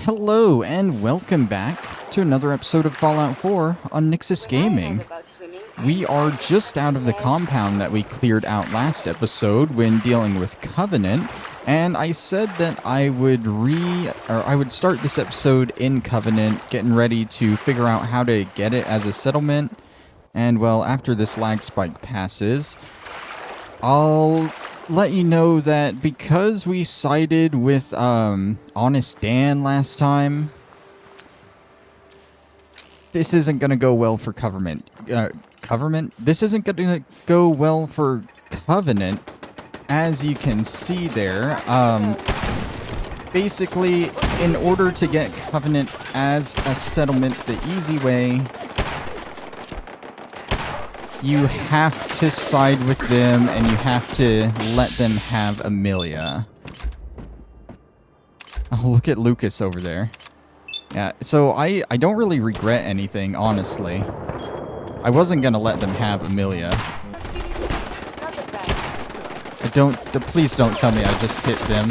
Hello and welcome back to another episode of Fallout 4 on Nyxus Gaming. We are just out of the compound that we cleared out last episode when dealing with Covenant, and I said that I would start this episode in Covenant, getting ready to figure out how to get it as a settlement. And well, after this lag spike passes, I'll let you know that because we sided with Honest Dan last time, this isn't going to go well for Covenant. This isn't going to go well for Covenant, as you can see there. Basically, in order to get Covenant as a settlement the easy way, you have to side with them, and you have to let them have Amelia. Oh, look at Lucas over there. Yeah, so I don't really regret anything, honestly. I wasn't gonna let them have Amelia. Please don't tell me I just hit them.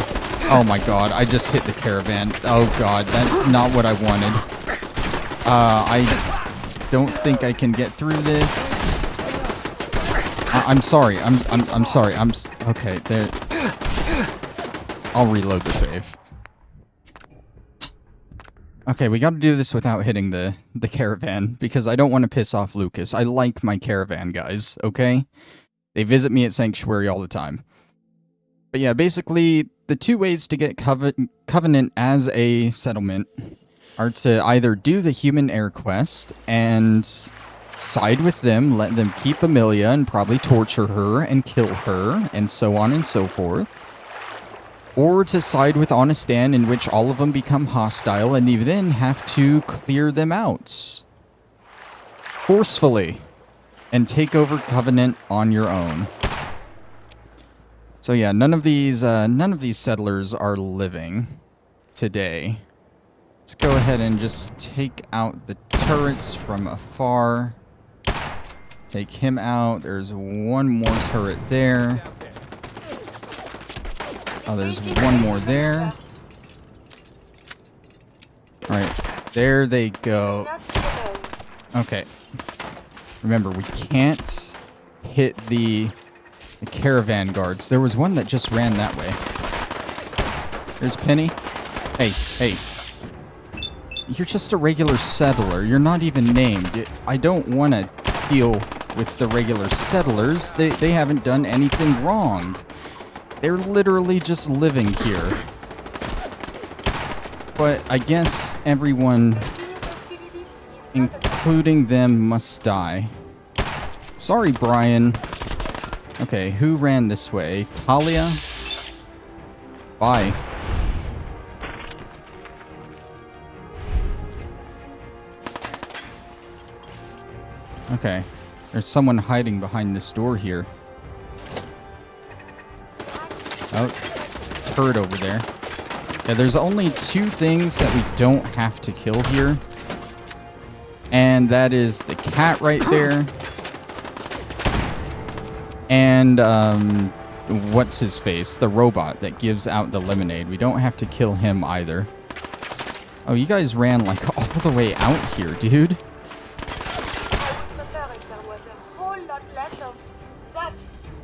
Oh my god, I just hit the caravan. Oh god, that's not what I wanted. I don't think I can get through this. I'm sorry. I'm sorry. Okay, there. I'll reload the save. Okay, we gotta do this without hitting the caravan, because I don't want to piss off Lucas. I like my caravan guys, okay? They visit me at Sanctuary all the time. But yeah, basically, the two ways to get Covenant as a settlement are to either do the human heir quest and side with them, let them keep Amelia and probably torture her and kill her, and so on and so forth. Or to side with Honest Dan, in which all of them become hostile and you then have to clear them out forcefully and take over Covenant on your own. So yeah, none of these settlers are living today. Let's go ahead and just take out the turrets from afar. Take him out. There's one more turret there. Oh, there's one more there. Alright, there they go. Okay. Remember, we can't hit the caravan guards. There was one that just ran that way. There's Penny. Hey. You're just a regular settler. You're not even named. I don't want to deal with the regular settlers. They haven't done anything wrong. They're literally just living here. But I guess everyone, including them, must die. Sorry, Brian. Okay, who ran this way? Talia? Bye. Okay. There's someone hiding behind this door here. Oh, turret over there. Yeah, there's only two things that we don't have to kill here. And that is the cat right there. And, what's his face? The robot that gives out the lemonade. We don't have to kill him either. Oh, you guys ran, like, all the way out here, dude.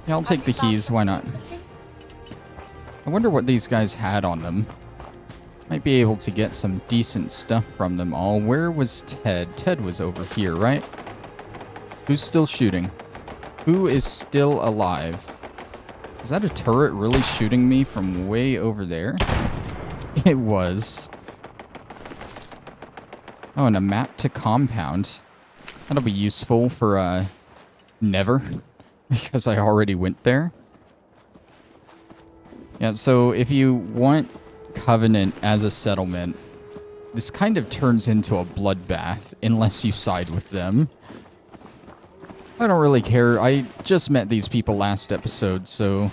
Yeah, I'll take the keys. Why not? I wonder what these guys had on them. Might be able to get some decent stuff from them all. Where was Ted? Ted was over here, right? Who's still shooting? Who is still alive? Is that a turret really shooting me from way over there? It was. Oh, and a map to compound. That'll be useful for, never. Because I already went there. Yeah, so if you want Covenant as a settlement, this kind of turns into a bloodbath unless you side with them. I don't really care. I just met these people last episode, so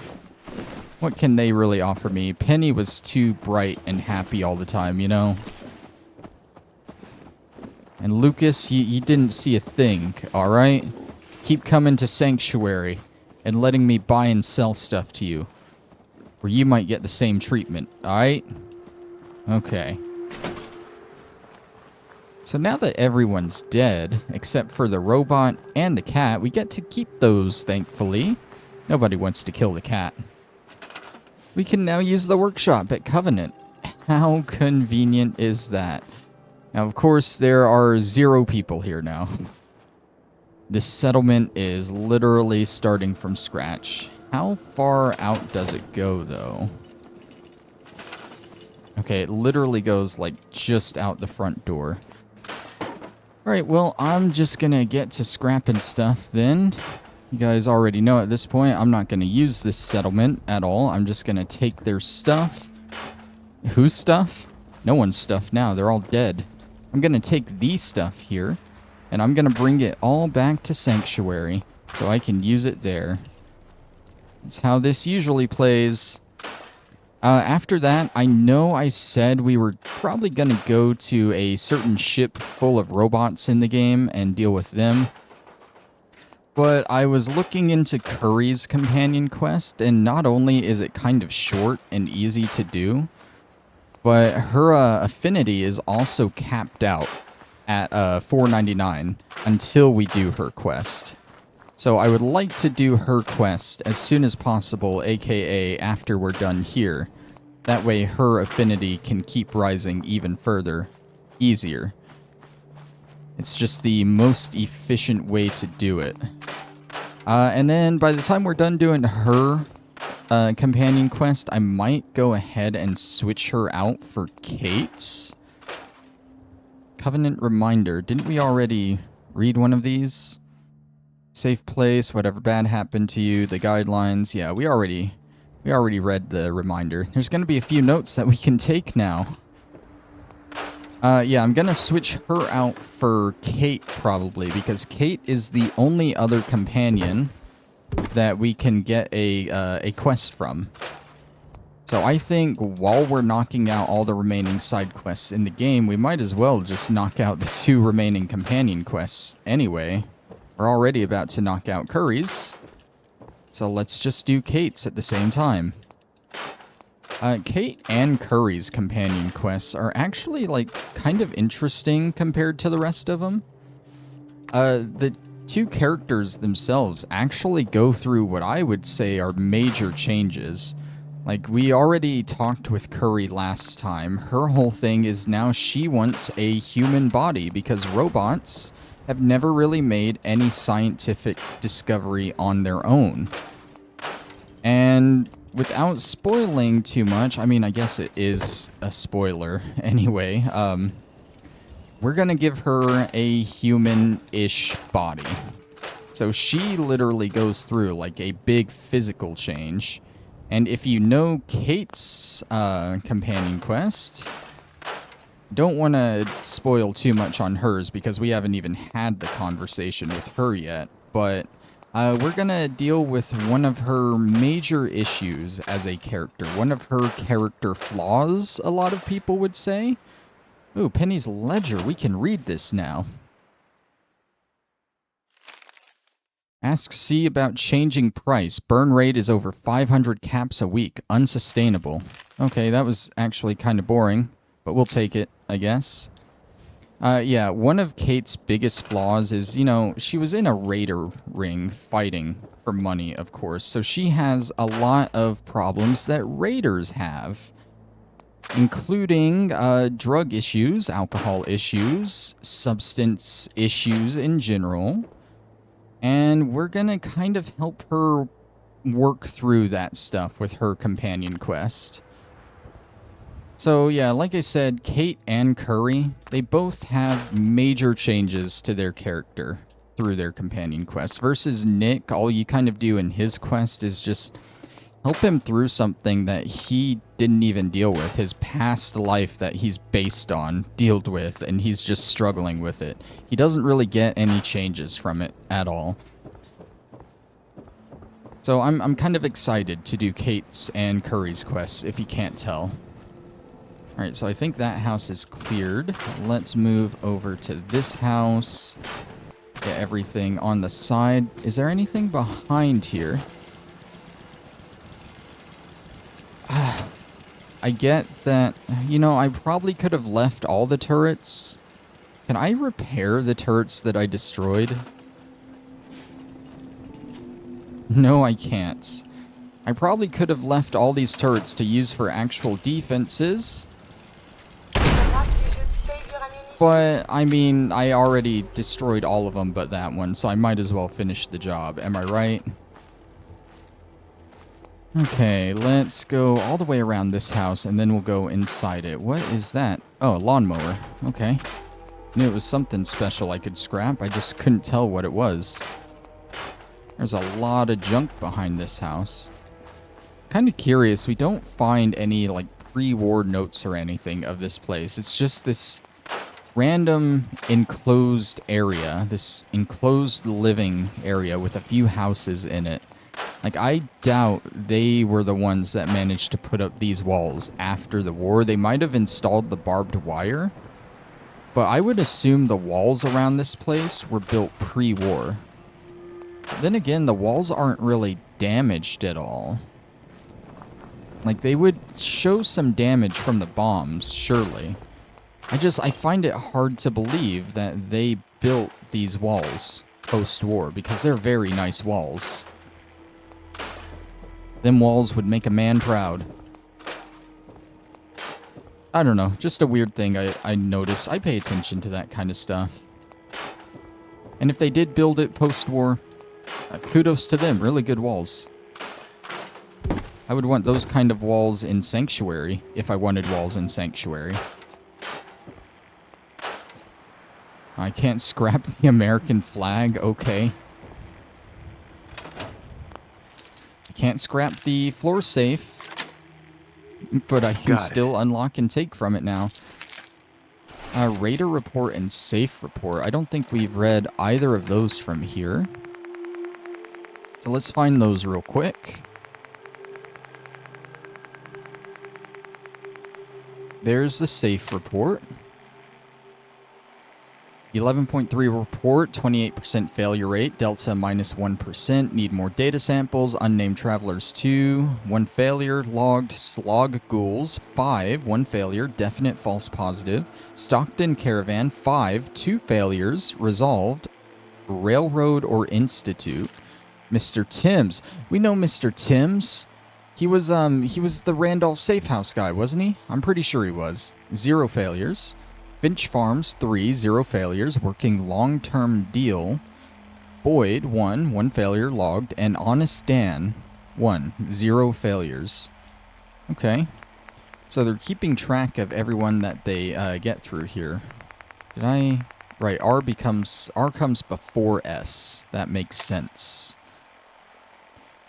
what can they really offer me? Penny was too bright and happy all the time, you know? And Lucas, you didn't see a thing, alright? Keep coming to Sanctuary and letting me buy and sell stuff to you, or you might get the same treatment, alright? Okay. So now that everyone's dead, except for the robot and the cat, we get to keep those, thankfully. Nobody wants to kill the cat. We can now use the workshop at Covenant. How convenient is that? Now, of course, there are 0 people here now. This settlement is literally starting from scratch. How far out does it go, though? Okay, it literally goes, like, just out the front door. Alright, well, I'm just gonna get to scrapping stuff then. You guys already know at this point, I'm not gonna use this settlement at all. I'm just gonna take their stuff. Whose stuff? No one's stuff now. They're all dead. I'm gonna take these stuff here, and I'm gonna bring it all back to Sanctuary so I can use it there. That's how this usually plays. After that, I know I said we were probably going to go to a certain ship full of robots in the game and deal with them. But I was looking into Curie's companion quest, and not only is it kind of short and easy to do, but her affinity is also capped out at $4.99 until we do her quest. So I would like to do her quest as soon as possible, aka after we're done here. That way her affinity can keep rising even further, easier. It's just the most efficient way to do it. And then by the time we're done doing her companion quest, I might go ahead and switch her out for Kate's. Covenant Reminder. Didn't we already read one of these? Safe place, whatever bad happened to you, the guidelines. Yeah, we already read the reminder. There's going to be a few notes that we can take now. Yeah, I'm going to switch her out for Kate probably, because Kate is the only other companion that we can get a quest from. So I think while we're knocking out all the remaining side quests in the game, we might as well just knock out the 2 remaining companion quests anyway. We're already about to knock out Curie's, so let's just do Kate's at the same time. Kate and Curie's companion quests are actually, like, kind of interesting compared to the rest of them. The 2 characters themselves actually go through what I would say are major changes. Like, we already talked with Curie last time. Her whole thing is now she wants a human body because robots have never really made any scientific discovery on their own. And without spoiling too much, I mean, I guess it is a spoiler anyway, we're gonna give her a human-ish body. So she literally goes through, like, a big physical change. And if you know Kate's companion quest, don't want to spoil too much on hers because we haven't even had the conversation with her yet, but we're going to deal with one of her major issues as a character, one of her character flaws, a lot of people would say. Ooh, Penny's Ledger, we can read this now. Ask C about changing price. Burn rate is over 500 caps a week. Unsustainable. Okay, that was actually kind of boring, but we'll take it, I guess. Yeah, one of Kate's biggest flaws is, you know, she was in a raider ring fighting for money, of course. So she has a lot of problems that raiders have, including drug issues, alcohol issues, substance issues in general. And we're going to kind of help her work through that stuff with her companion quest. So yeah, like I said, Kate and Curie, they both have major changes to their character through their companion quest. Versus Nick, all you kind of do in his quest is just help him through something that he didn't even deal with. His past life that he's based on, dealt with, and he's just struggling with it. He doesn't really get any changes from it at all. So I'm kind of excited to do Kate's and Curie's quests, if you can't tell. Alright, so I think that house is cleared. Let's move over to this house. Get everything on the side. Is there anything behind here? I get that, you know, I probably could have left all the turrets Can I repair the turrets that I destroyed? No, I can't. I probably could have left all these turrets to use for actual defenses. But, I mean, I already destroyed all of them but that one, so I might as well finish the job. Am I right? Okay, let's go all the way around this house, and then we'll go inside it. What is that? Oh, a lawnmower. Okay. Knew it was something special I could scrap. I just couldn't tell what it was. There's a lot of junk behind this house. Kind of curious. We don't find any, like, pre-war notes or anything of this place. It's just this random enclosed area. This enclosed living area with a few houses in it. Like, I doubt they were the ones that managed to put up these walls after the war. They might have installed the barbed wire. But I would assume the walls around this place were built pre-war. Then again, the walls aren't really damaged at all. Like, they would show some damage from the bombs, surely. I find it hard to believe that they built these walls post-war, because they're very nice walls. Them walls would make a man proud. I don't know, just a weird thing I notice. I pay attention to that kind of stuff. And if they did build it post-war, kudos to them, really good walls. I would want those kind of walls in Sanctuary, if I wanted walls in Sanctuary. I can't scrap the American flag, okay. I can't scrap the floor safe. But I can still unlock and take from it now. Raider report and safe report. I don't think we've read either of those from here. So let's find those real quick. There's the safe report. 11.3 report, 28% failure rate, delta -1%, need more data samples, unnamed travelers 2, 1 failure, logged, slog ghouls 5, 1 failure, definite false positive, Stockton caravan 5, 2 failures, resolved, railroad or institute, Mr. Timms. We know Mr. Timms. He was the Randolph Safe House guy, wasn't he? I'm pretty sure he was. 0 failures. Finch Farms, 3, 0 failures, working long-term deal. Boyd, 1 failure logged, and Honest Dan, 1, 0 failures. Okay. So they're keeping track of everyone that they get through here. Did I... Right, R comes before S. That makes sense.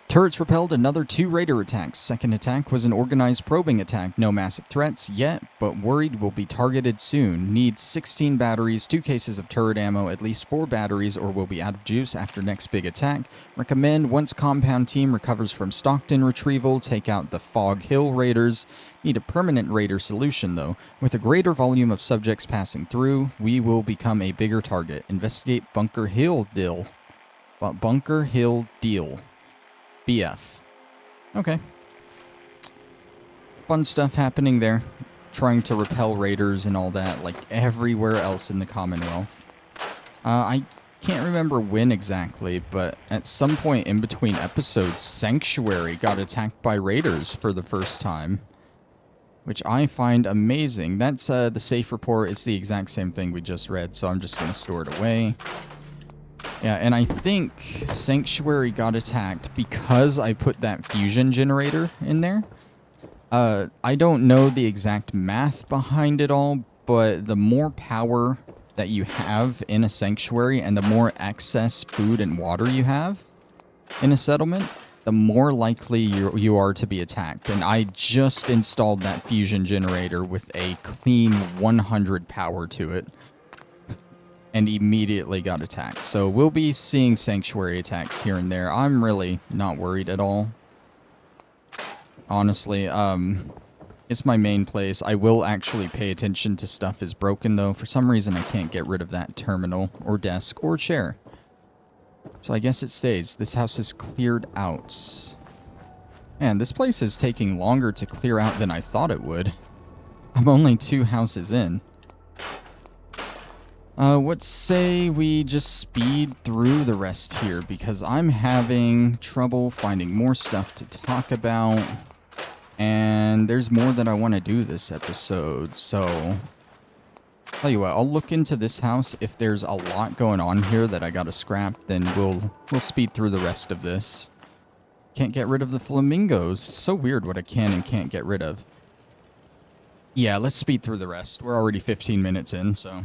Turrets repelled another 2 raider attacks. Second attack was an organized probing attack. No massive threats yet, but worried will be targeted soon. Need 16 batteries, 2 cases of turret ammo, at least 4 batteries, or will be out of juice after next big attack. Recommend once compound team recovers from Stockton retrieval, take out the Fog Hill raiders. Need a permanent raider solution, though. With a greater volume of subjects passing through, we will become a bigger target. Investigate Bunker Hill deal. Bunker Hill deal. BF. Okay. Fun stuff happening there. Trying to repel raiders and all that, like everywhere else in the Commonwealth. I can't remember when exactly, but at some point in between episodes, Sanctuary got attacked by raiders for the first time. Which I find amazing. That's the safe report. It's the exact same thing we just read, so I'm just going to store it away. Yeah, and I think Sanctuary got attacked because I put that fusion generator in there. I don't know the exact math behind it all, but the more power that you have in a sanctuary and the more excess food and water you have in a settlement, the more likely you are to be attacked. And I just installed that fusion generator with a clean 100 power to it. And immediately got attacked. So we'll be seeing sanctuary attacks here and there. I'm really not worried at all. Honestly, it's my main place. I will actually pay attention to stuff is broken, though. For some reason, I can't get rid of that terminal or desk or chair. So I guess it stays. This house is cleared out. Man, this place is taking longer to clear out than I thought it would. I'm only 2 houses in. What say we just speed through the rest here, because I'm having trouble finding more stuff to talk about, and there's more that I want to do this episode, so... Tell you what, I'll look into this house. If there's a lot going on here that I gotta scrap, then we'll speed through the rest of this. Can't get rid of the flamingos. It's so weird what I can and can't get rid of. Yeah, let's speed through the rest. We're already 15 minutes in, so...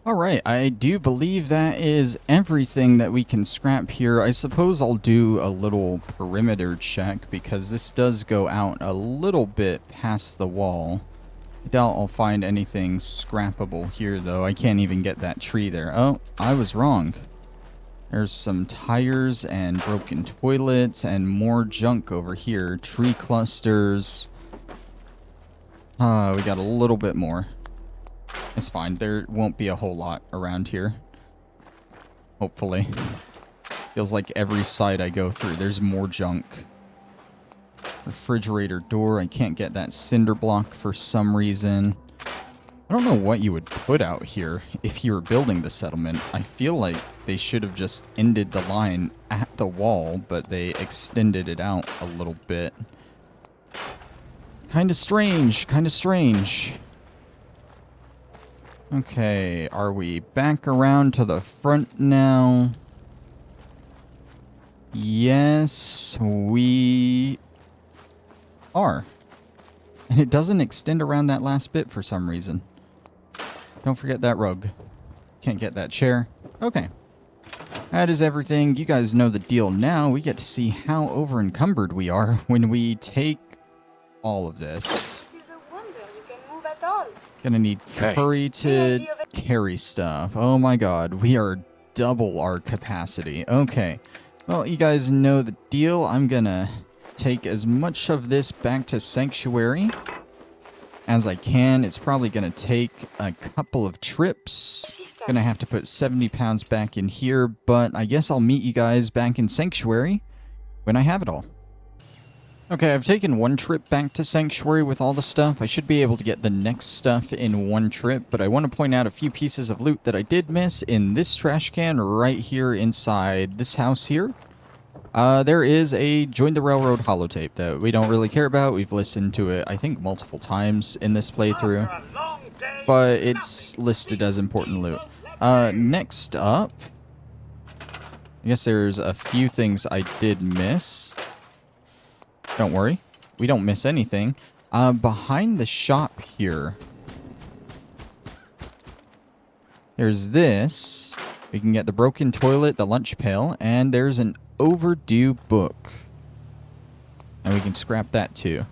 Alright, I do believe that is everything that we can scrap here. I suppose I'll do a little perimeter check, because this does go out a little bit past the wall. I doubt I'll find anything scrappable here, though. I can't even get that tree there. Oh, I was wrong. There's some tires and broken toilets and more junk over here. Tree clusters. We got a little bit more. It's fine. There won't be a whole lot around here. Hopefully. Feels like every site I go through, there's more junk. Refrigerator door. I can't get that cinder block for some reason. I don't know what you would put out here if you were building the settlement. I feel like they should have just ended the line at the wall, but they extended it out a little bit. Kinda strange. Kinda strange. Okay, are we back around to the front now? Yes, we are. And it doesn't extend around that last bit for some reason. Don't forget that rug. Can't get that chair. Okay. That is everything. You guys know the deal now. We get to see how over-encumbered we are when we take all of this. Gonna need Curie to carry stuff. Oh my god, we are double our capacity. Okay. Well, you guys know the deal. I'm gonna take as much of this back to Sanctuary as I can. It's probably gonna take a couple of trips. Gonna have to put 70 pounds back in here, but I guess I'll meet you guys back in Sanctuary when I have it all. Okay, I've taken one trip back to Sanctuary with all the stuff. I should be able to get the next stuff in one trip, but I want to point out a few pieces of loot that I did miss in this trash can right here inside this house here. There is a Join the Railroad holotape that we don't really care about. We've listened to it, I think, multiple times in this playthrough, but it's listed as important loot. Next up, I guess there's a few things I did miss. Don't worry, we don't miss anything. Behind the shop here, there's this. We can get the broken toilet, the lunch pail, and there's an overdue book. And we can scrap that too.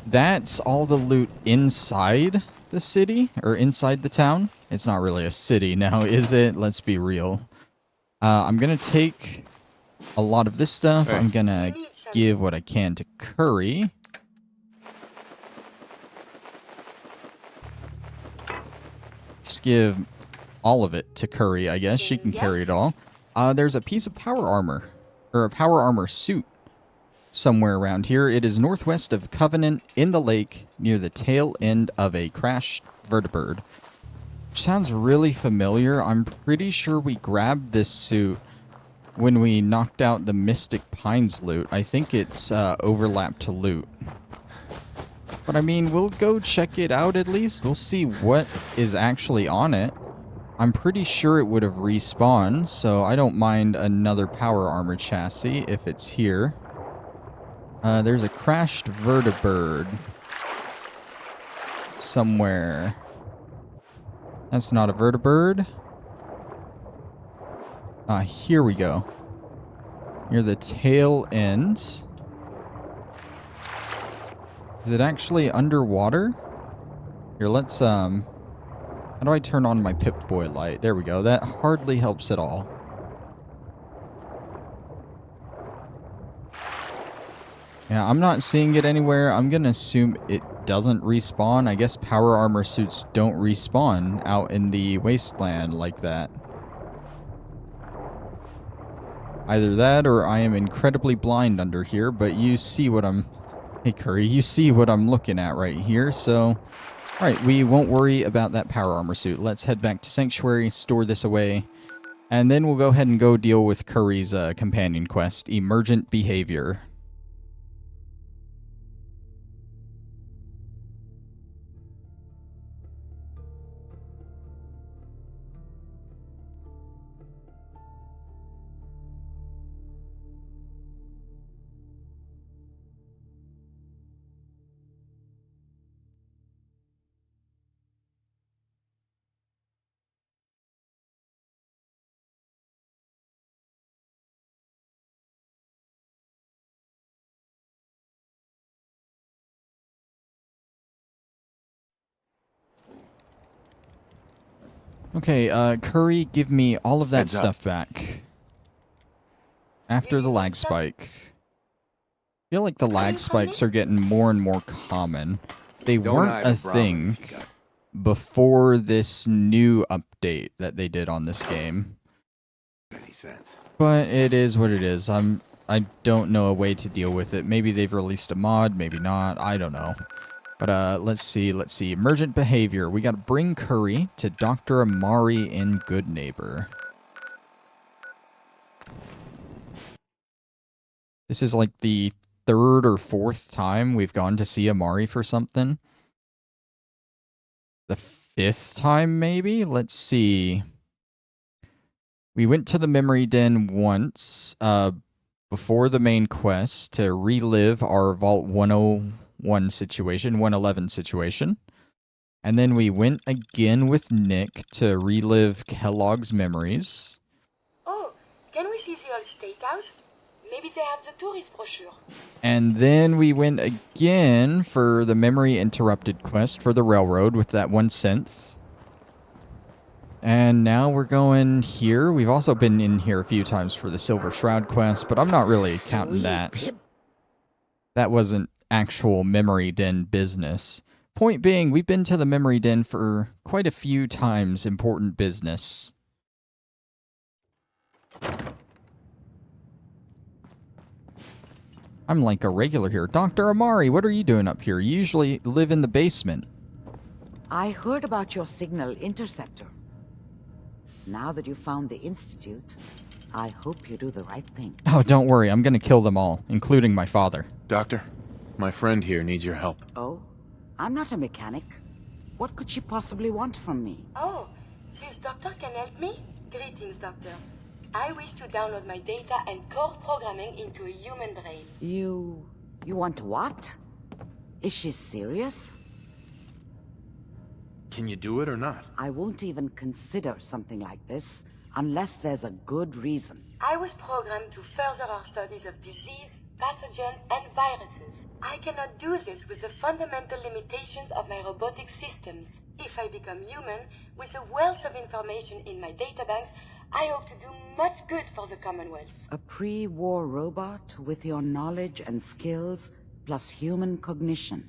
That's all the loot inside the city, or inside the town. It's not really a city now, is it? Let's be real. I'm gonna take a lot of this stuff. I'm gonna give what I can to Curie. Just give all of it to Curie, I guess. She can carry it all. There's a piece of power armor, or a power armor suit somewhere around here. It is northwest of Covenant in the lake near the tail end of a crashed vertibird. Which sounds really familiar. I'm pretty sure we grabbed this suit when we knocked out the Mystic Pines loot. I think it's overlap to loot. But I mean, we'll go check it out at least. We'll see what is actually on it. I'm pretty sure it would have respawned, so I don't mind another power armor chassis if it's here. There's a crashed vertibird somewhere. That's not a vertibird. Here we go. Near the tail end. Is it actually underwater? Here, let's, how do I turn on my Pip-Boy light? There we go. That hardly helps at all. Yeah, I'm not seeing it anywhere. I'm gonna assume it doesn't respawn. I guess power armor suits don't respawn out in the wasteland like that. Either that or I am incredibly blind under here, but you see what I'm... Hey, Curie, you see what I'm looking at right here, so... Alright, we won't worry about that power armor suit. Let's head back to Sanctuary, store this away, and then we'll go ahead and go deal with Curie's companion quest, Emergent Behavior. Okay, Curie, give me all of that stuff back. After the lag spike. I feel like the lag spikes are getting more and more common. They weren't a thing before this new update that they did on this game. But it is what it is. I don't know a way to deal with it. Maybe they've released a mod, maybe not. I don't know. But let's see. Emergent Behavior. We gotta bring Curie to Dr. Amari in Good Neighbor. This is like the third or fourth time we've gone to see Amari for something. The fifth time, maybe? Let's see. We went to the Memory Den once, before the main quest to relive our Vault 101 situation, 111 situation. And then we went again with Nick to relive Kellogg's memories. Oh, can we see the old steakhouse? Maybe they have the tourist brochure. And then we went again for the Memory Interrupted quest for the railroad with that 1 synth. And now we're going here. We've also been in here a few times for the Silver Shroud quest, but I'm not really counting that. That wasn't actual Memory Den business. Point being, we've been to the Memory Den for quite a few times important business. I'm like a regular here. Dr. Amari, what are you doing up here? You usually live in the basement. I heard about your signal interceptor. Now that you found the Institute, I hope you do the right thing. Oh, don't worry. I'm going to kill them all, including my father. Doctor, my friend here needs your help. Oh? I'm not a mechanic. What could she possibly want from me? Oh, this doctor can help me? Greetings, doctor. I wish to download my data and core programming into a human brain. You want what? Is she serious? Can you do it or not? I won't even consider something like this unless there's a good reason. I was programmed to further our studies of disease, pathogens, and viruses. I cannot do this with the fundamental limitations of my robotic systems. If I become human, with the wealth of information in my databanks, I hope to do much good for the Commonwealth. A pre-war robot with your knowledge and skills plus human cognition.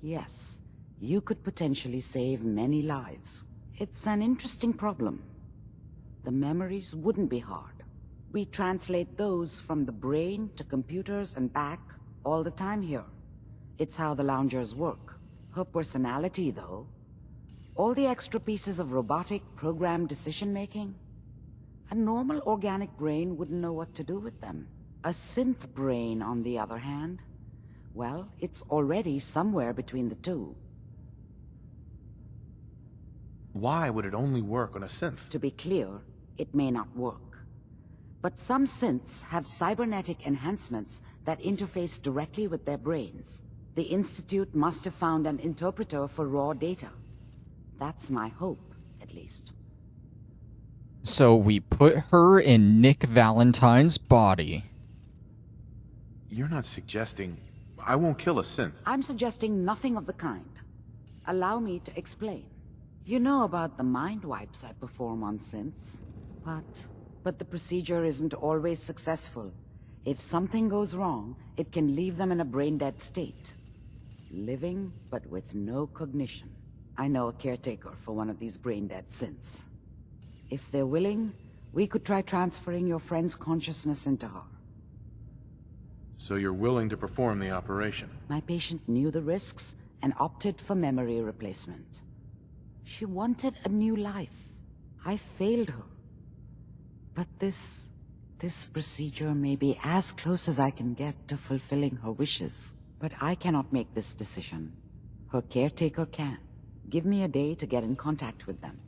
Yes, you could potentially save many lives. It's an interesting problem. The memories wouldn't be hard. We translate those from the brain to computers and back all the time here. It's how the loungers work. Her personality, though, all the extra pieces of robotic programmed decision-making, a normal organic brain wouldn't know what to do with them. A synth brain, on the other hand, well, it's already somewhere between the two. Why would it only work on a synth? To be clear, it may not work. But some synths have cybernetic enhancements that interface directly with their brains. The Institute must have found an interpreter for raw data. That's my hope, at least. So we put her in Nick Valentine's body. You're not suggesting... I won't kill a synth. I'm suggesting nothing of the kind. Allow me to explain. You know about the mind wipes I perform on synths, but the procedure isn't always successful. If something goes wrong, it can leave them in a brain-dead state. Living, but with no cognition. I know a caretaker for one of these brain-dead synths. If they're willing, we could try transferring your friend's consciousness into her. So you're willing to perform the operation? My patient knew the risks and opted for memory replacement. She wanted a new life. I failed her. But this procedure may be as close as I can get to fulfilling her wishes. But I cannot make this decision. Her caretaker can. Give me a day to get in contact with them.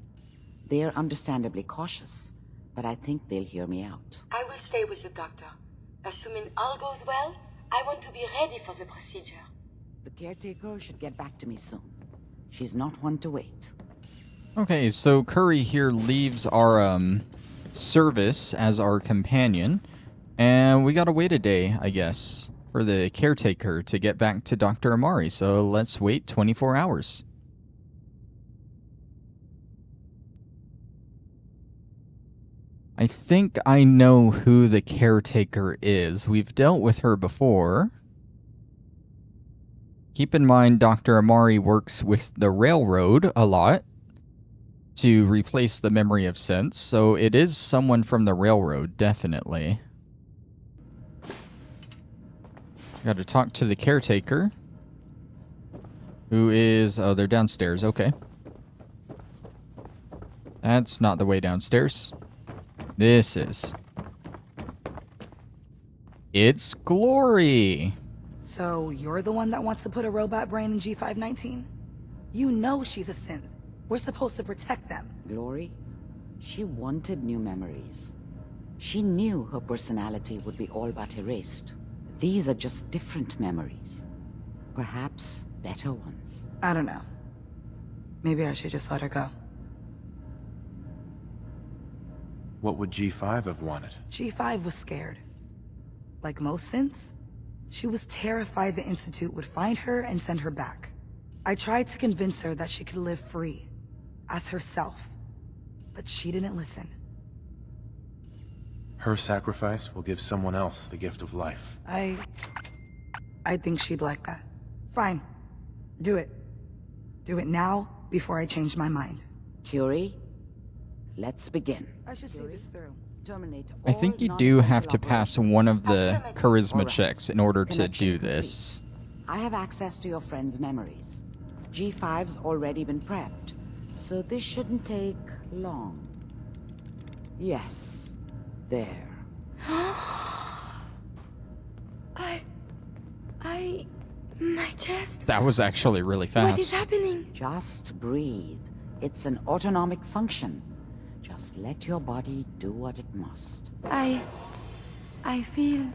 They're understandably cautious, but I think they'll hear me out. I will stay with the doctor. Assuming all goes well, I want to be ready for the procedure. The caretaker should get back to me soon. She's not one to wait. Okay, so Curie here leaves our service as our companion, and we gotta wait a day, I guess, for the caretaker to get back to Dr. Amari, so let's wait 24 hours. I think I know who the caretaker is. We've dealt with her before. Keep in mind, Dr. Amari works with the railroad a lot to replace the memory of synths, so it is someone from the railroad, definitely. Gotta talk to the caretaker, who is... oh, they're downstairs, okay. That's not the way downstairs. This is... it's Glory! So, you're the one that wants to put a robot brain in G519? You know she's a synth. We're supposed to protect them. Glory? She wanted new memories. She knew her personality would be all but erased. These are just different memories. Perhaps better ones. I don't know. Maybe I should just let her go. What would G5 have wanted? G5 was scared. Like most synths, she was terrified the Institute would find her and send her back. I tried to convince her that she could live free, as herself, but she didn't listen. Her sacrifice will give someone else the gift of life. I think she'd like that. Fine. Do it. Do it now, before I change my mind. Curie, let's begin. I should see this through. Terminate I all think you do non-essential have to pass one of the Affirmative. charisma Alright. checks in order to Connection do complete. this. I have access to your friend's memories. G5's already been prepped, so this shouldn't take long. Yes. There. My chest? That was actually really What is fast. happening? Just breathe. It's an autonomic function. Just let your body do what it must. I feel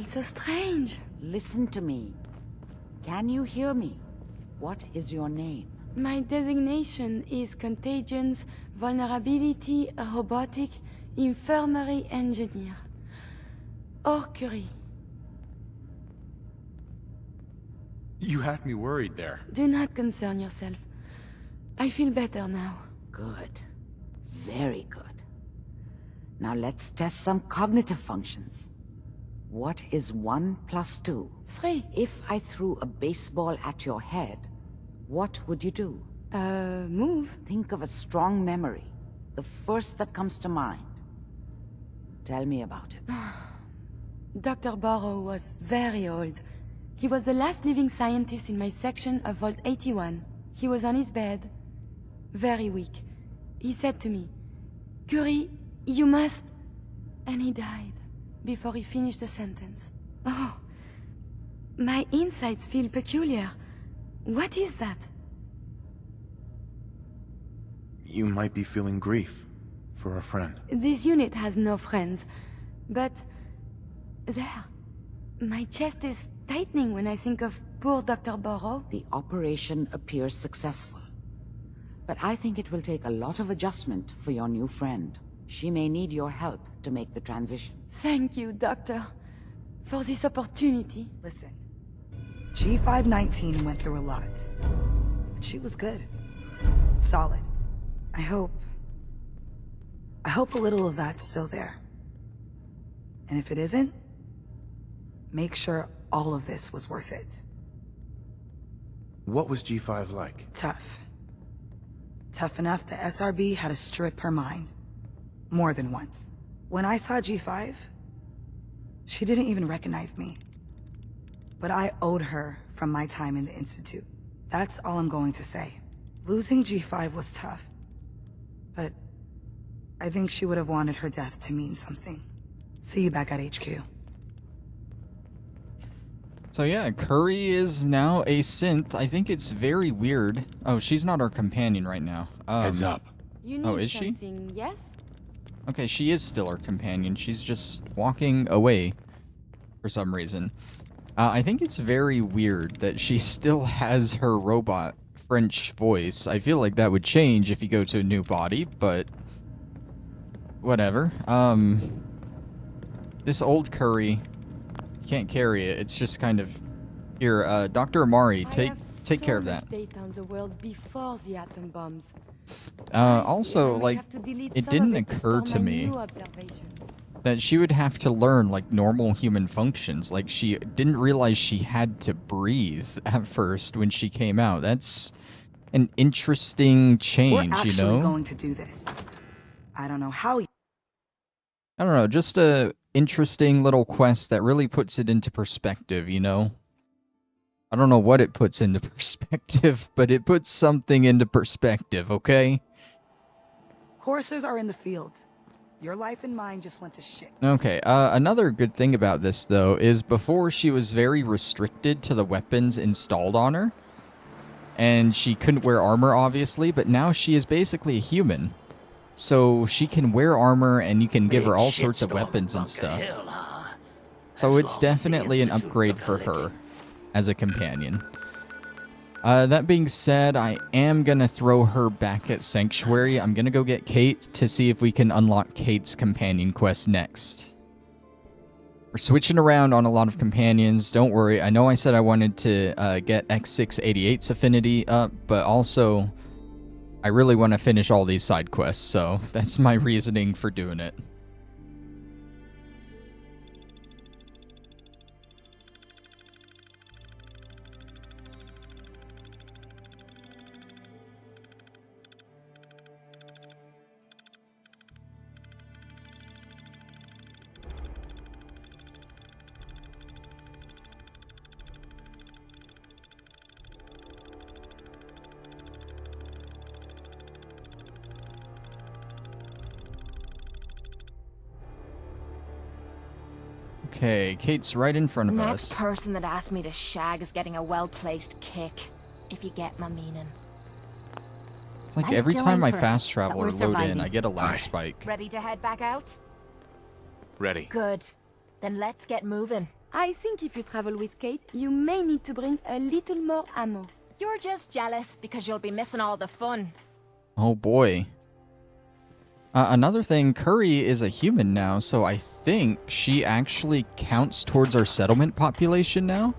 so strange. Listen to me. Can you hear me? What is your name? My designation is Contagions, Vulnerability, Robotic, Infirmary Engineer. Or Curie. You had me worried there. Do not concern yourself. I feel better now. Good. Very good. Now let's test some cognitive functions. What is 1 plus 2? 3. If I threw a baseball at your head, what would you do? Move. Think of a strong memory. The first that comes to mind. Tell me about it. Dr. Barrow was very old. He was the last living scientist in my section of Vault 81. He was on his bed, very weak. He said to me, "Curie, you must..." And he died before he finished the sentence. Oh, my insides feel peculiar. What is that? You might be feeling grief for a friend. This unit has no friends, but... there. My chest is tightening when I think of poor Dr. Barrow. The operation appears successful. But I think it will take a lot of adjustment for your new friend. She may need your help to make the transition. Thank you, Doctor, for this opportunity. Listen, G519 went through a lot. But she was good. Solid. I hope a little of that's still there. And if it isn't, make sure all of this was worth it. What was G5 like? Tough. Tough enough the SRB had to strip her mind. More than once. When I saw G5, she didn't even recognize me. But I owed her from my time in the Institute. That's all I'm going to say. Losing G5 was tough. But I think she would have wanted her death to mean something. See you back at HQ. So yeah, Curie is now a synth. I think it's very weird. Oh, she's not our companion right now. Heads up. You need Oh, is she? something, yes? Okay, she is still our companion. She's just walking away for some reason. I think it's very weird that she still has her robot French voice. I feel like that would change if you go to a new body, but whatever. This old Curie, you can't carry it. It's just kind of here. Dr. Amari, take care of that. I have so much data on the world before the atom bombs. Also, I like, have to delete it some didn't of occur store to my me new observations. that she would have to learn like normal human functions. Like, she didn't realize she had to breathe at first when she came out. That's an interesting change, We're you actually know? going to do this. I don't know how. I don't know, just a interesting little quest that really puts it into perspective, you know? I don't know what it puts into perspective, but it puts something into perspective, okay? Horses are in the field. Your life and mine just went to shit. Okay, another good thing about this, though, is before she was very restricted to the weapons installed on her, and she couldn't wear armor, obviously, but now she is basically a human. So she can wear armor, and you can give her all sorts of weapons and stuff. So it's definitely an upgrade for her as a companion. That being said, I am going to throw her back at Sanctuary. I'm going to go get Kate to see if we can unlock Kate's companion quest next. We're switching around on a lot of companions. Don't worry. I know I said I wanted to get X688's affinity up, but also I really want to finish all these side quests, so that's my reasoning for doing it. Okay, Kate's right in front of Next us. person that asked me to shag is getting a well-placed kick, if you get my meaning. It's like I'm every still time I incorrect, fast but travel we're or load in, surviving. I get a lag Aye. spike. Ready to head back out? Ready. Good. Then let's get moving. I think if you travel with Kate, you may need to bring a little more ammo. You're just jealous because you'll be missing all the fun. Oh boy. Another thing, Curie is a human now, so I think she actually counts towards our settlement population now.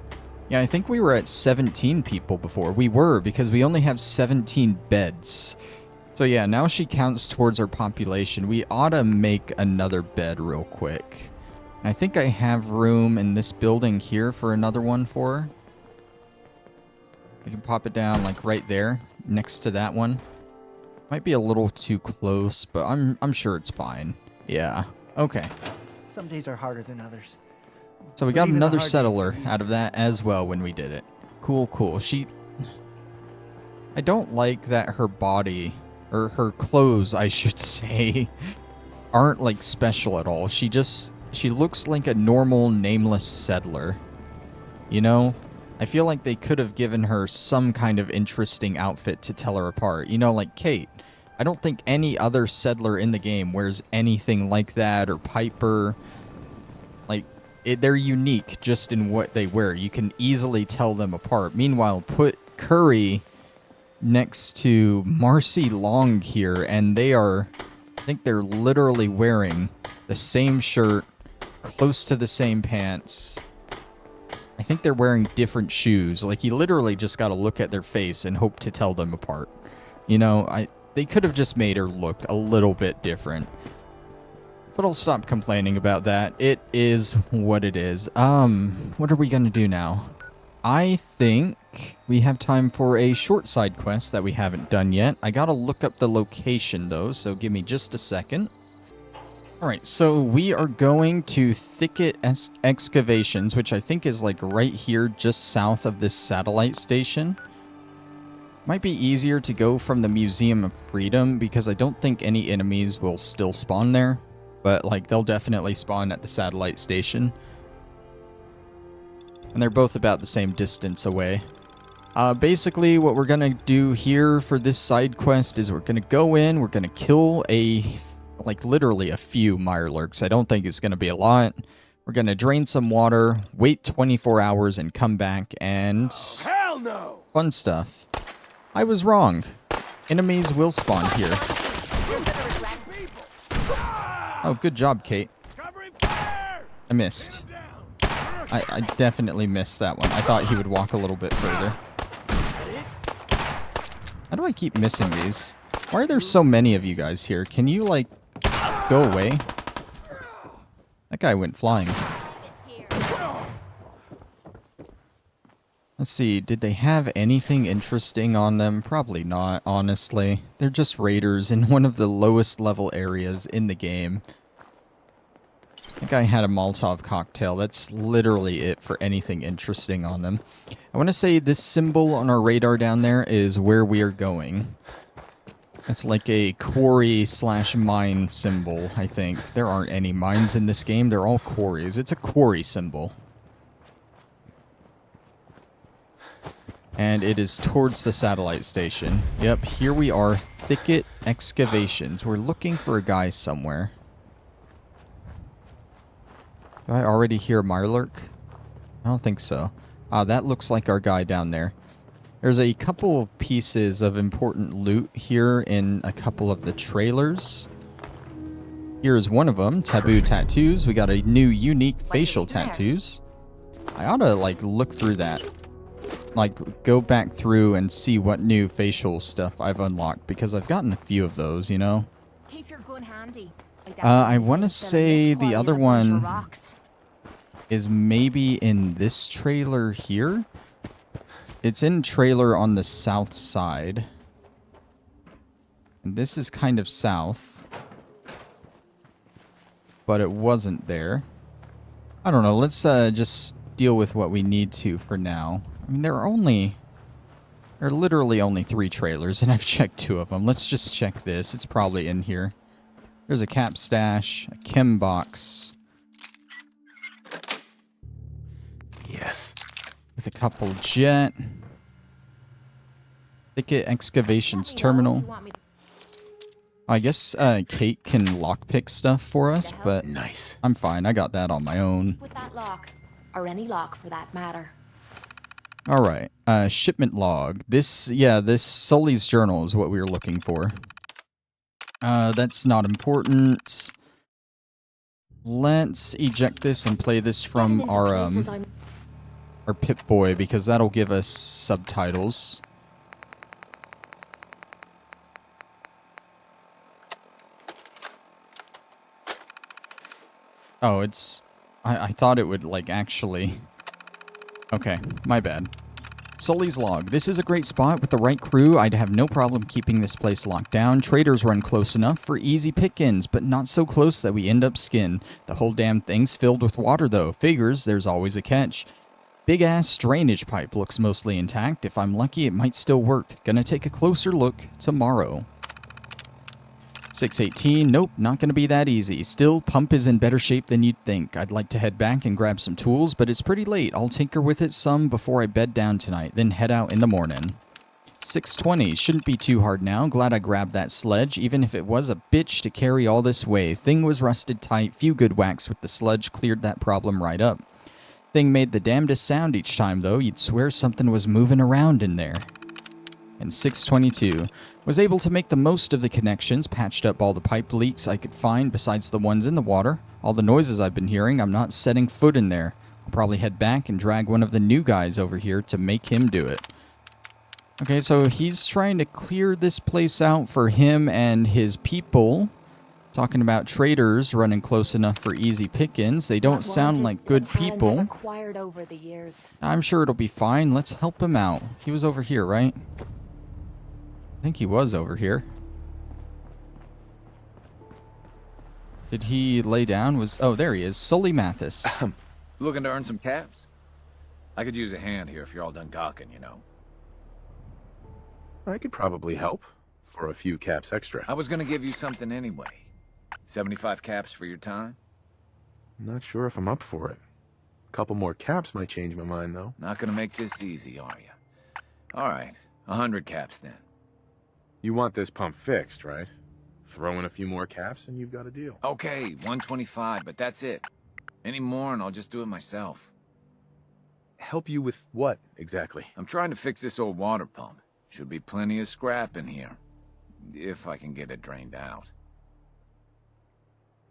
Yeah, I think we were at 17 people before. We were, because we only have 17 beds. So yeah, now she counts towards our population. We ought to make another bed real quick. And I think I have room in this building here for another one for her. We can pop it down like right there, next to that one. Might be a little too close, but I'm sure it's fine. Yeah. Okay. Some days are harder than others. So we But got even the another hard days settler get easier. out of that as well when we did it. Cool, cool. I don't like that her body, or her clothes, I should say, aren't like special at all. She looks like a normal nameless settler. You know? I feel like they could have given her some kind of interesting outfit to tell her apart. You know, like Kate. I don't think any other settler in the game wears anything like that, or Piper. Like, they're unique just in what they wear. You can easily tell them apart. Meanwhile, put Curie next to Marcy Long here, and they are... I think they're literally wearing the same shirt, close to the same pants. I think they're wearing different shoes. Like, you literally just gotta look at their face and hope to tell them apart. You know, they could have just made her look a little bit different. But I'll stop complaining about that. It is what it is. What are we gonna do now? I think we have time for a short side quest that we haven't done yet. I gotta look up the location, though, so give me just a second. Alright, so we are going to Thicket Excavations, which I think is like right here, just south of this satellite station. Might be easier to go from the Museum of Freedom, because I don't think any enemies will still spawn there. But, like, they'll definitely spawn at the satellite station. And they're both about the same distance away. Basically, what we're gonna do here for this side quest is we're gonna go in, we're gonna kill like literally a few Mirelurks. I don't think it's going to be a lot. We're going to drain some water, wait 24 hours, and come back, and... Hell no! Fun stuff. I was wrong. Enemies will spawn here. Oh, good job, Kate. I missed. I definitely missed that one. I thought he would walk a little bit further. How do I keep missing these? Why are there so many of you guys here? Can you, like... go away. That guy went flying. Let's see, did they have anything interesting on them? Probably not, honestly. They're just raiders in one of the lowest level areas in the game. That guy had a Molotov cocktail. That's literally it for anything interesting on them. I want to say this symbol on our radar down there is where we are going. It's like a quarry / mine symbol, I think. There aren't any mines in this game. They're all quarries. It's a quarry symbol. And it is towards the satellite station. Yep, here we are. Thicket Excavations. We're looking for a guy somewhere. Do I already hear Mirelurk? I don't think so. Ah, that looks like our guy down there. There's a couple of pieces of important loot here in a couple of the trailers. Here's one of them, Taboo Tattoos. We got a new unique facial tattoos. I ought to, like, look through that. Like, go back through and see what new facial stuff I've unlocked, because I've gotten a few of those, you know? Keep your gun handy. I want to say the other one is maybe in this trailer here. It's in trailer on the south side. And this is kind of south. But it wasn't there. I don't know. Let's just deal with what we need to for now. I mean, there are literally only 3 trailers, and I've checked 2 of them. Let's just check this. It's probably in here. There's a cap stash, a chem box. mess. With a couple jet. Thicket excavations terminal. I guess Kate can lockpick stuff for us, but Nice. I'm fine. I got that on my own. With that lock. Or any lock for that matter. All right. Shipment log. This Sully's journal is what we were looking for. That's not important. Let's eject this and play this from our Pip-Boy, because that'll give us subtitles. Oh, it's... I thought it would, like, actually... Okay, my bad. Sully's log. This is a great spot. With the right crew, I'd have no problem keeping this place locked down. Traders run close enough for easy pick-ins, but not so close that we end up skinned. The whole damn thing's filled with water, though. Figures there's always a catch. Big-ass drainage pipe looks mostly intact. If I'm lucky, it might still work. Gonna take a closer look tomorrow. 618, nope, not gonna be that easy. Still, pump is in better shape than you'd think. I'd like to head back and grab some tools, but it's pretty late. I'll tinker with it some before I bed down tonight, then head out in the morning. 620, shouldn't be too hard now. Glad I grabbed that sledge, even if it was a bitch to carry all this way. Thing was rusted tight, few good whacks with the sludge cleared that problem right up. Thing made the damnedest sound each time, though. You'd swear something was moving around in there. And 622. Was able to make the most of the connections, patched up all the pipe leaks I could find besides the ones in the water. All the noises I've been hearing, I'm not setting foot in there. I'll probably head back and drag one of the new guys over here to make him do it. Okay, so he's trying to clear this place out for him and his people. Talking about traders running close enough for easy pick-ins. They don't sound like good people. Over the years. I'm sure it'll be fine. Let's help him out. He was over here, right? I think he was over here. Did he lay down? Oh, there he is. Sully Mathis. Looking to earn some caps? I could use a hand here if you're all done gawking, you know. I could probably help for a few caps extra. I was gonna give you something anyway. 75 caps for your time? Not sure if I'm up for it. A couple more caps might change my mind, though. Not gonna make this easy, are you? Alright, 100 caps then. You want this pump fixed, right? Throw in a few more caps and you've got a deal. Okay, 125, but that's it. Any more and I'll just do it myself. Help you with what, exactly? I'm trying to fix this old water pump. Should be plenty of scrap in here. If I can get it drained out.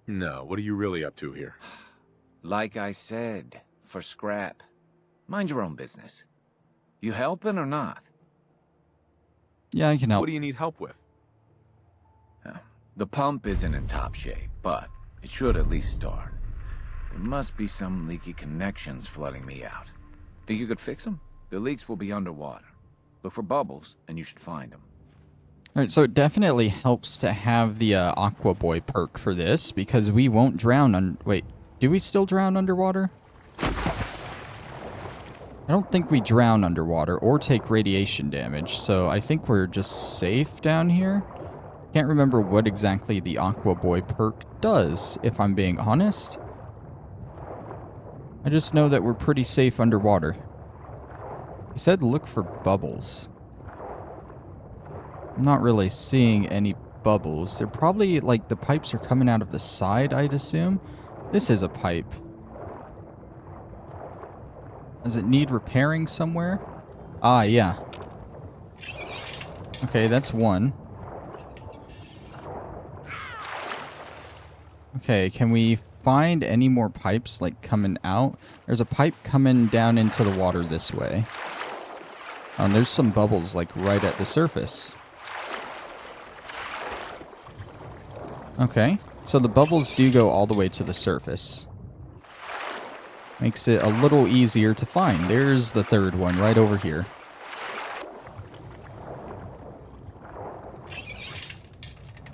No, what are you really up to here? Like I said, for scrap. Mind your own business. You helping or not? Yeah, I can help. What do you need help with? The pump isn't in top shape, but it should at least start. There must be some leaky connections flooding me out. Think you could fix them? The leaks will be underwater. Look for bubbles, and you should find them. Alright, so it definitely helps to have the Aqua Boy perk for this, because we won't drown wait, do we still drown underwater? I don't think we drown underwater or take radiation damage, so I think we're just safe down here. Can't remember what exactly the Aqua Boy perk does, if I'm being honest. I just know that we're pretty safe underwater. He said look for bubbles. I'm not really seeing any bubbles. They're probably, like, the pipes are coming out of the side, I'd assume. This is a pipe. Does it need repairing somewhere? Ah, yeah. Okay, that's one. Okay, can we find any more pipes, like, coming out? There's a pipe coming down into the water this way. And there's some bubbles, like, right at the surface. Okay, so the bubbles do go all the way to the surface. Makes it a little easier to find. There's the third one right over here.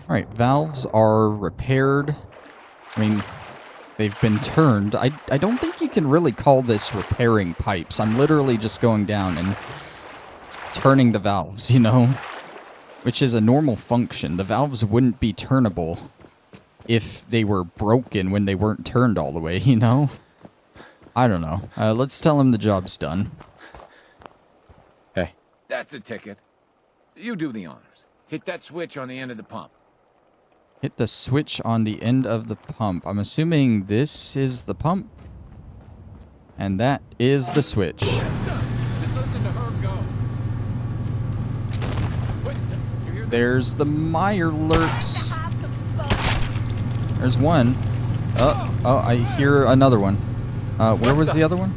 Alright, valves are repaired. I mean, they've been turned. I don't think you can really call this repairing pipes. I'm literally just going down and turning the valves, you know? Which is a normal function. The valves wouldn't be turnable if they were broken when they weren't turned all the way, you know? I don't know. Let's tell him the job's done. Hey. That's a ticket. You do the honors. Hit that switch on the end of the pump. Hit the switch on the end of the pump. I'm assuming this is the pump. And that is the switch. Just listen to her go. Wait a second. Did you hear that? There's the Mirelurks. There's one. Oh, I hear another one. Where was the other one?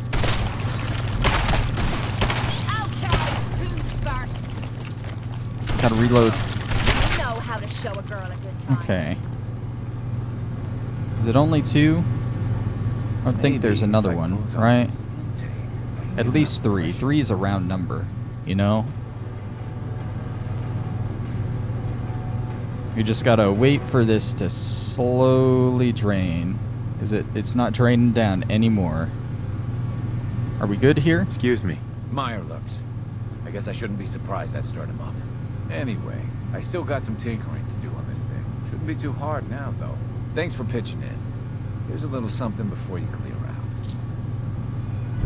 Gotta reload. You know how to show a girl a good time. Okay. Is it only 2? I would think there's another one, right? At least 3. 3 is a round number, you know? You just gotta wait for this to slowly drain. It's not draining down anymore. Are we good here? Excuse me. Mirelurks. I guess I shouldn't be surprised that started him up. Anyway, I still got some tinkering to do on this thing. Shouldn't be too hard now, though. Thanks for pitching in. Here's a little something before you clear out.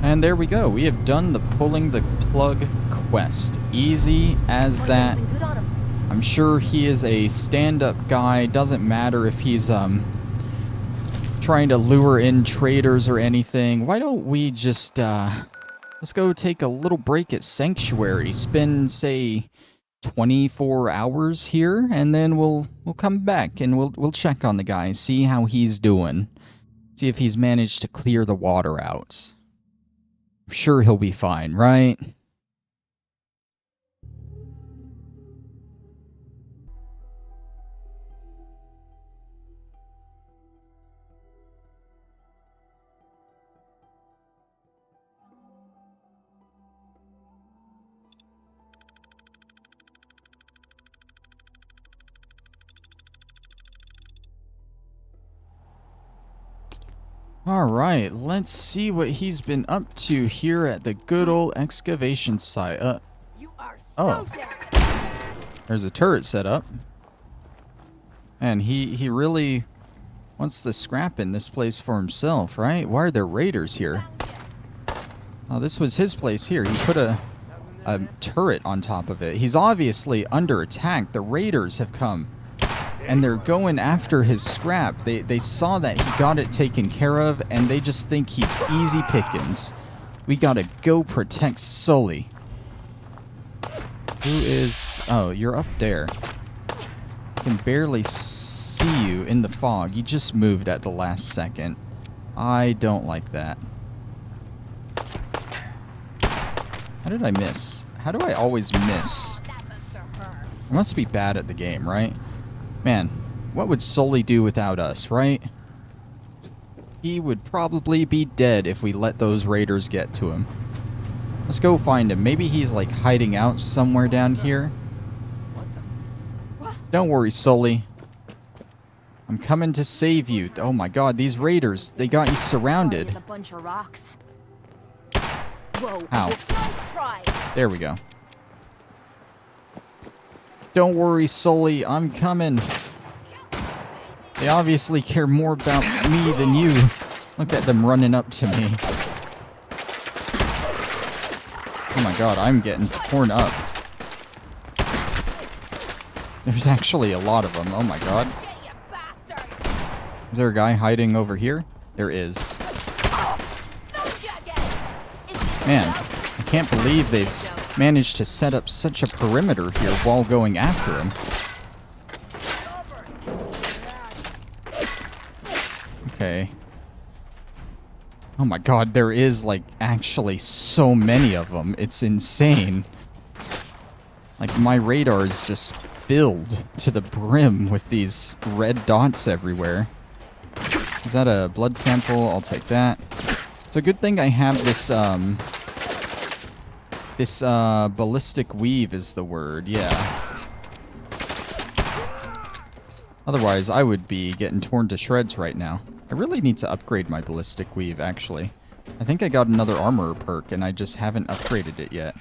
And there we go. We have done the pulling the plug quest. Easy as that. I'm sure he is a stand-up guy. Doesn't matter if he's trying to lure in traders or anything. Why don't we just let's go take a little break at Sanctuary. Spend, say, 24 hours here, and then we'll come back and we'll check on the guy, see how he's doing. See if he's managed to clear the water out. I'm sure he'll be fine, right? Alright, let's see what he's been up to here at the good old excavation site. Oh, there's a turret set up. And he really wants to scrap in this place for himself, right? Why are there raiders here? Oh, this was his place here. He put a turret on top of it. He's obviously under attack. The raiders have come. And they're going after his scrap. They saw that he got it taken care of, and they just think he's easy pickings. We gotta go protect Sully. Who is... Oh, you're up there. I can barely see you in the fog. You just moved at the last second. I don't like that. How did I miss? How do I always miss? I must be bad at the game, right? Man, what would Sully do without us, right? He would probably be dead if we let those raiders get to him. Let's go find him. Maybe he's like hiding out somewhere down here. Don't worry, Sully. I'm coming to save you. Oh my god, these raiders, they got you surrounded. A bunch of rocks. Whoa. Ow. Nice try. There we go. Don't worry, Sully, I'm coming. They obviously care more about me than you. Look at them running up to me. Oh my god, I'm getting torn up. There's actually a lot of them. Oh my god. Is there a guy hiding over here? There is. Man, I can't believe they've managed to set up such a perimeter here while going after him. Okay. Oh my god, there is, like, actually so many of them. It's insane. Like, my radar is just filled to the brim with these red dots everywhere. Is that a blood sample? I'll take that. It's a good thing I have this, ballistic weave is the word, yeah. Otherwise, I would be getting torn to shreds right now. I really need to upgrade my ballistic weave, actually. I think I got another armor perk, and I just haven't upgraded it yet.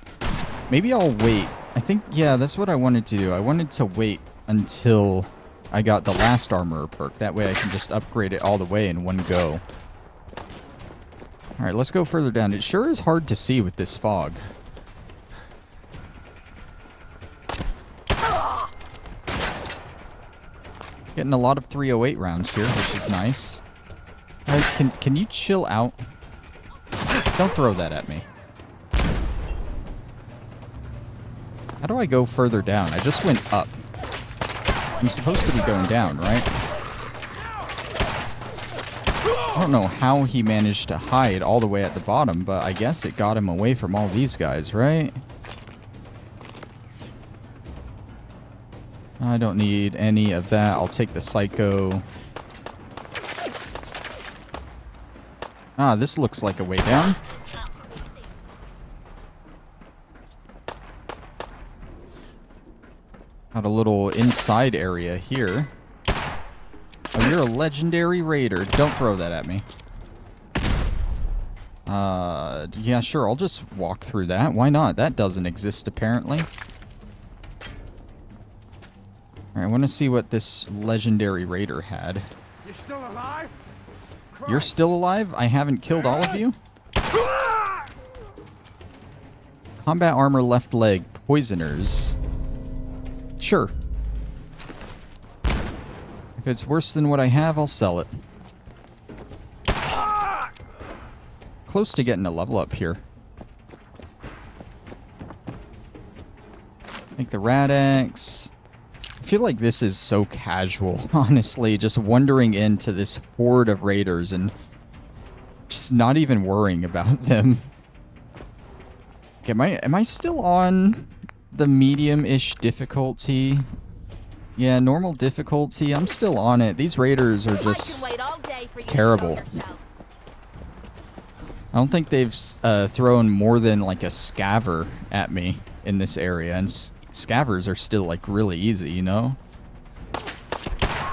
Maybe I'll wait. I think, yeah, that's what I wanted to do. I wanted to wait until I got the last armor perk. That way I can just upgrade it all the way in one go. Alright, let's go further down. It sure is hard to see with this fog. Getting a lot of 308 rounds here, which is nice. Guys, can you chill out? Don't throw that at me. How do I go further down? I just went up. I'm supposed to be going down, right? I don't know how he managed to hide all the way at the bottom, but I guess it got him away from all these guys, right? I don't need any of that. I'll take the Psycho. Ah, this looks like a way down. Got a little inside area here. Oh, you're a legendary raider. Don't throw that at me. Yeah, sure. I'll just walk through that. Why not? That doesn't exist, apparently. Alright, I want to see what this legendary raider had. You're still alive? You're still alive? I haven't killed all of you? Combat armor left leg. Poisoners. Sure. If it's worse than what I have, I'll sell it. Close to getting a level up here. Make the Rad Axe. I feel like this is so casual, honestly. Just wandering into this horde of raiders and just not even worrying about them. Okay, am I still on the medium-ish difficulty? Yeah, normal difficulty. I'm still on it. These raiders are just terrible. I don't think they've thrown more than like a scaver at me in this area, and scavers are still like really easy, you know?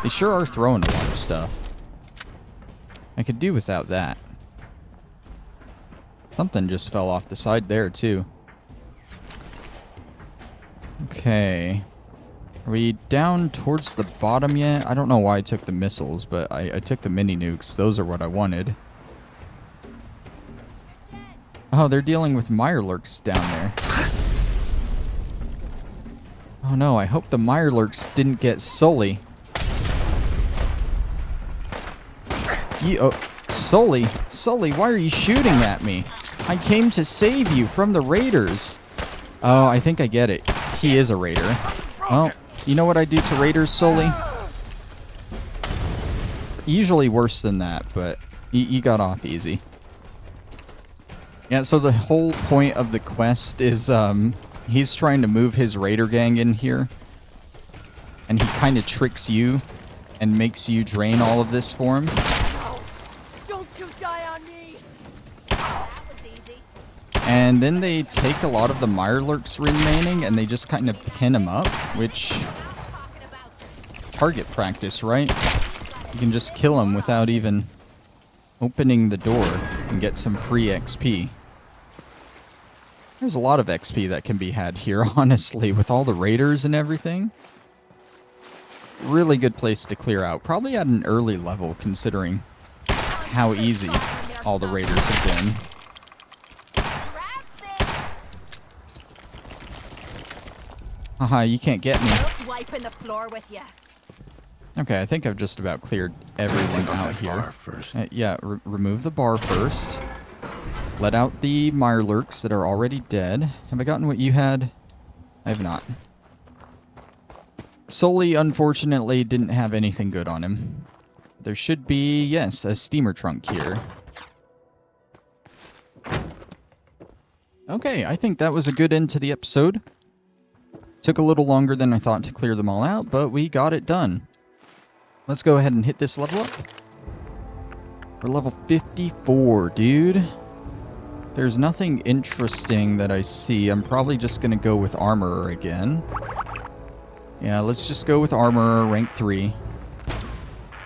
They sure are throwing a lot of stuff. I could do without that. Something just fell off the side there too. Okay. Are we down towards the bottom yet? I don't know why I took the missiles, but I took the mini nukes. Those are what I wanted. Oh, they're dealing with Mirelurks down there. Oh no, I hope the Mirelurks didn't get Sully. Sully? Sully, why are you shooting at me? I came to save you from the raiders. Oh, I think I get it. He is a raider. Well, you know what I do to raiders, Sully? Usually worse than that, but you got off easy. Yeah, so the whole point of the quest is he's trying to move his raider gang in here. And he kind of tricks you and makes you drain all of this for him. Don't you die on me! That was easy. And then they take a lot of the Mirelurks remaining and they just kind of pin him up, which... target practice, right? You can just kill him without even opening the door and get some free XP. There's a lot of XP that can be had here, honestly, with all the raiders and everything. Really good place to clear out. Probably at an early level, considering how easy all the raiders have been. Haha, you can't get me. Wiping the floor with you. Okay, I think I've just about cleared everything out here. Yeah, remove the bar first. Let out the Mirelurks that are already dead. Have I gotten what you had? I have not. Sully, unfortunately, didn't have anything good on him. There should be, yes, a steamer trunk here. Okay, I think that was a good end to the episode. Took a little longer than I thought to clear them all out, but we got it done. Let's go ahead and hit this level up. We're level 54, dude. There's nothing interesting that I see. I'm probably just going to go with Armorer again. Yeah, let's just go with Armorer, rank 3.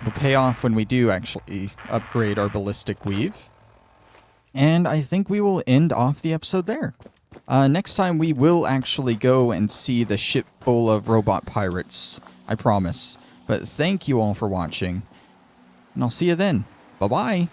It'll pay off when we do actually upgrade our Ballistic Weave. And I think we will end off the episode there. Next time we will actually go and see the ship full of robot pirates. I promise. But thank you all for watching. And I'll see you then. Bye-bye.